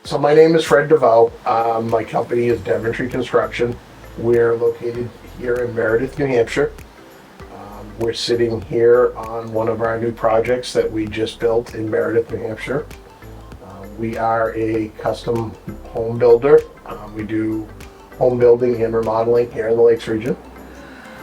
So my name is Fred DeVoe. My company is Deventry Construction. We're located here in Meredith, New Hampshire. We're sitting here on one of our new projects that we just built in Meredith, New Hampshire. We are a custom home builder. We do home building and remodeling here in the Lakes region.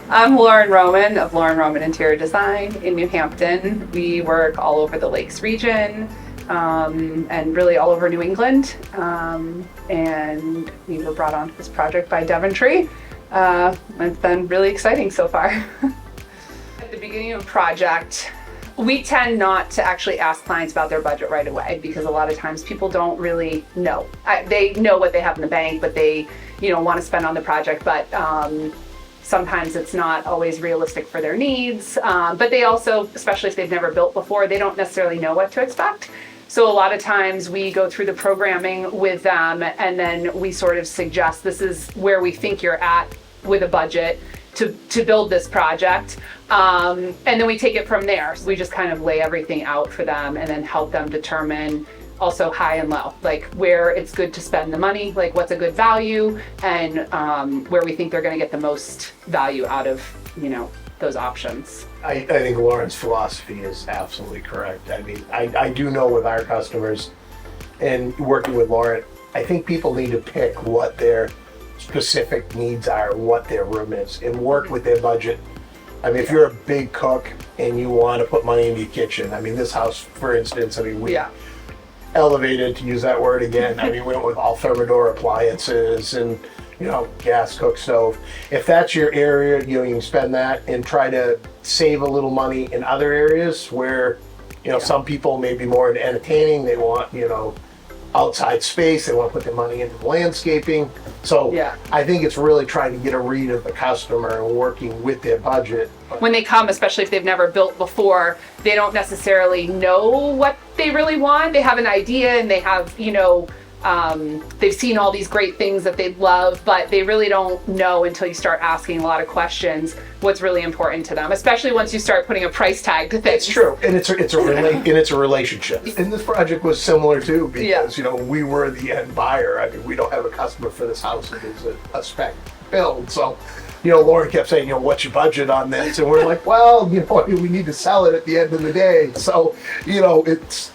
I'm Lauren Roman of Lauren Roman Interior Design in New Hampton. We work all over the Lakes region and really all over New England. And we were brought onto this project by Deventry. It's been really exciting so far. At the beginning of a project, we tend not to actually ask clients about their budget right away because a lot of times people don't really know. They know what they have in the bank, but they want to spend on the project. But sometimes it's not always realistic for their needs. But they also, especially if they've never built before, they don't necessarily know what to expect. So a lot of times we go through the programming with them and then we sort of suggest this is where we think you're at with a budget to build this project. And then we take it from there. So we just kind of lay everything out for them and then help them determine also high and low, like where it's good to spend the money, like what's a good value, and where we think they're going to get the most value out of, those options. I think Lauren's philosophy is absolutely correct. I mean, I do know with our customers and working with Lauren, I think people need to pick what their specific needs are, what their room is, and work with their budget. I mean, if you're a big cook and you want to put money into your kitchen, I mean, this house, for instance, we elevated, to use that word again. I mean, we went with all Thermador appliances and, gas cook stove. If that's your area, you can spend that and try to save a little money in other areas where, some people may be more into entertaining. They want, outside space. They want to put their money into landscaping. So I think it's really trying to get a read of the customer and working with their budget. When they come, especially if they've never built before, they don't necessarily know what they really want. They have an idea and they have, they've seen all these great things that they love, but they really don't know until you start asking a lot of questions what's really important to them, especially once you start putting a price tag to things. It's true, and it's a relationship. And this project was similar too because we were the end buyer. I mean, we don't have a customer for this house. It is a spec build, so. Lauren kept saying, what's your budget on this? And we're like, well, we need to sell it at the end of the day. So, it's,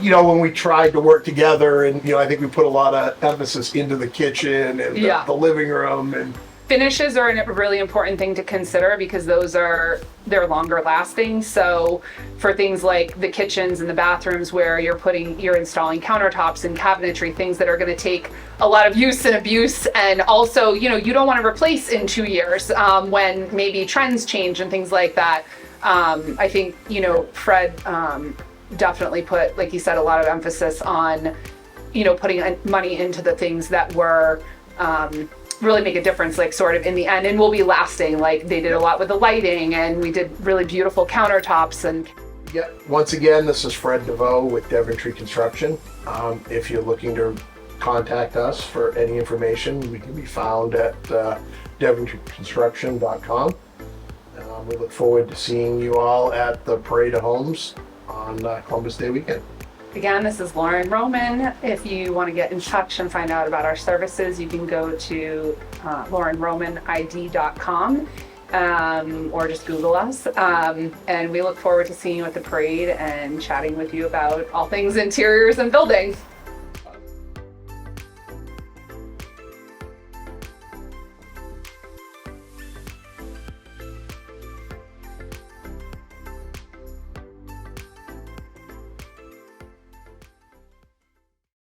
when we tried to work together and, I think we put a lot of emphasis into the kitchen and the living room. And finishes are a really important thing to consider because they're longer lasting. So for things like the kitchens and the bathrooms where you're installing countertops and cabinetry, things that are going to take a lot of use and abuse, and also you don't want to replace in 2 years when maybe trends change and things like that. I think Fred definitely put, like you said, a lot of emphasis on putting money into the things that were really make a difference, like sort of in the end, and will be lasting. Like they did a lot with the lighting, and we did really beautiful countertops. And once again, this is Fred DeVoe with Deventry Construction. If you're looking to contact us for any information, we can be found at deventryconstruction.com. We look forward to seeing you all at the Parade of Homes on Columbus Day weekend. Again, this is Lauren Roman. If you want to get in touch and find out about our services, you can go to laurenromanid.com or just Google us. And we look forward to seeing you at the parade and chatting with you about all things interiors and building.